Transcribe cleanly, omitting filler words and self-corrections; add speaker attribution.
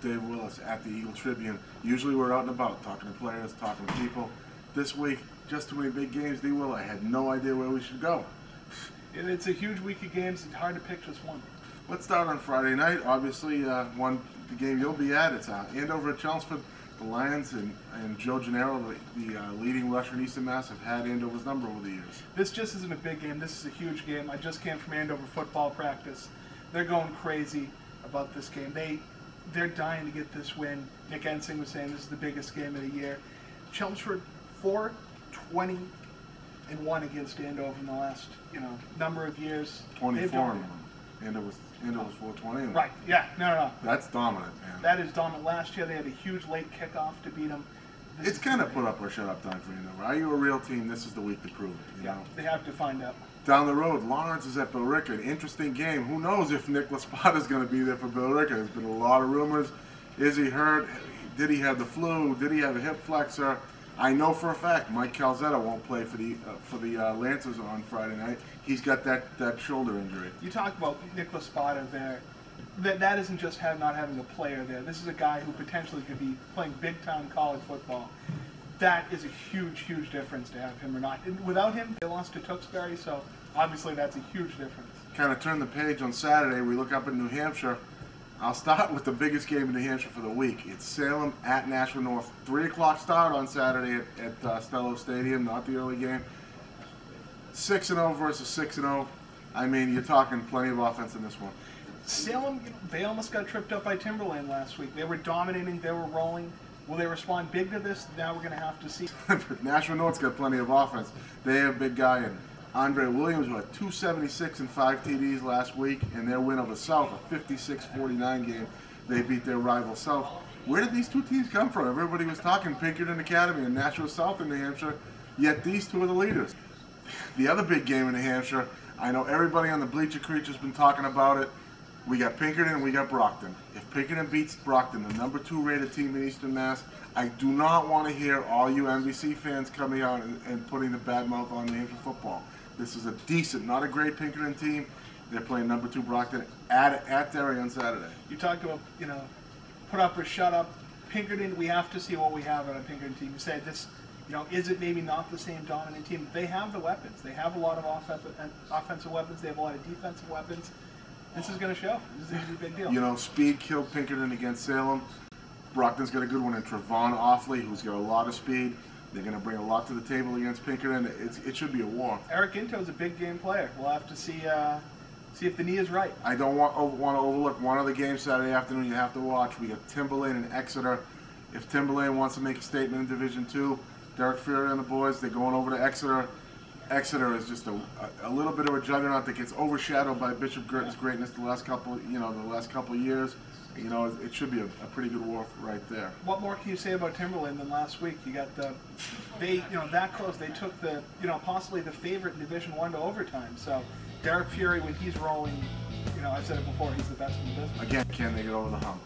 Speaker 1: Dave Willis at the Eagle-Tribune. Usually we're out and about, talking to players, talking to people. This week, just too many big games, D. Will. I had no idea where we should go.
Speaker 2: And it's a huge week of games. It's hard to pick just one.
Speaker 1: Let's start on Friday night. Obviously, the game you'll be at. It's Andover at Chelmsford. The Lions and Joe Gennaro, the leading rusher in Eastern Mass, have had Andover's number over the years.
Speaker 2: This just isn't a big game. This is a huge game. I just came from Andover football practice. They're going crazy about this game. They're dying to get this win. Nick Ensing was saying this is the biggest game of the year. Chelmsford 4-20-1 against Andover in the last number of years.
Speaker 1: 24-1. Andover's 4-20.
Speaker 2: Right. Yeah. No.
Speaker 1: That's dominant, man.
Speaker 2: That is dominant. Last year they had a huge late kickoff to beat them.
Speaker 1: It's kind of put up or shut up time for Andover. Are you a real team? This is the week to prove it. You know?
Speaker 2: They have to find out.
Speaker 1: Down the road, Lawrence is at Billerica. An interesting game. Who knows if Nick Laspada is going to be there for Billerica? There's been a lot of rumors. Is he hurt? Did he have the flu? Did he have a hip flexor? I know for a fact Mike Calzetta won't play for the Lancers on Friday night. He's got that shoulder injury.
Speaker 2: You talk about Nick Laspada there. That isn't just not having a player there. This is a guy who potentially could be playing big-time college football. That is a huge, huge difference to have him or not. And without him, they lost to Tewksbury, so obviously that's a huge difference.
Speaker 1: Kind of turn the page on Saturday. We look up in New Hampshire. I'll start with the biggest game in New Hampshire for the week. It's Salem at Nashua North. 3 o'clock start on Saturday at Stello Stadium, not the early game. 6-0 versus 6-0. I mean, you're talking plenty of offense in this one.
Speaker 2: Salem, they almost got tripped up by Timberland last week. They were dominating, they were rolling. Will they respond big to this? Now we're going to have to see.
Speaker 1: Nashua North's got plenty of offense. They have a big guy in Andre Williams, who had 276 and 5 TDs last week, and their win over South, a 56-49 game. They beat their rival South. Where did these two teams come from? Everybody was talking Pinkerton Academy and Nashua South in New Hampshire, yet these two are the leaders. The other big game in New Hampshire, I know everybody on the Bleacher Creature has been talking about it. We got Pinkerton and we got Brockton. If Pinkerton beats Brockton, the number 2 rated team in Eastern Mass, I do not want to hear all you NBC fans coming out and putting the bad mouth on New Hampshire football. This is a decent, not a great Pinkerton team. They're playing number 2 Brockton at Derry on Saturday.
Speaker 2: You talked about, put up or shut up. Pinkerton, we have to see what we have on a Pinkerton team. You said this, is it maybe not the same dominant team? They have the weapons. They have a lot of offensive weapons. They have a lot of defensive weapons. This is going to show. This is going to be a big deal.
Speaker 1: Speed killed Pinkerton against Salem. Brockton's got a good one in Trevon Offley, who's got a lot of speed. They're going to bring a lot to the table against Pinkerton. It should be a war.
Speaker 2: Eric Into's a big game player. We'll have to see if the knee is right.
Speaker 1: I don't want to overlook one other game Saturday afternoon you have to watch. We got Timberlane and Exeter. If Timberlane wants to make a statement in Division 2, Derek Fury and the boys, they're going over to Exeter. Exeter is just a little bit of a juggernaut that gets overshadowed by Bishop Girton's greatness the last couple of years. It should be a pretty good war right there.
Speaker 2: What more can you say about Timberland than last week? You got that close. They took the possibly the favorite in Division 1 to overtime. So Derek Fury, when he's rolling, I've said it before, he's the best in the business.
Speaker 1: Again, can they get over the hump?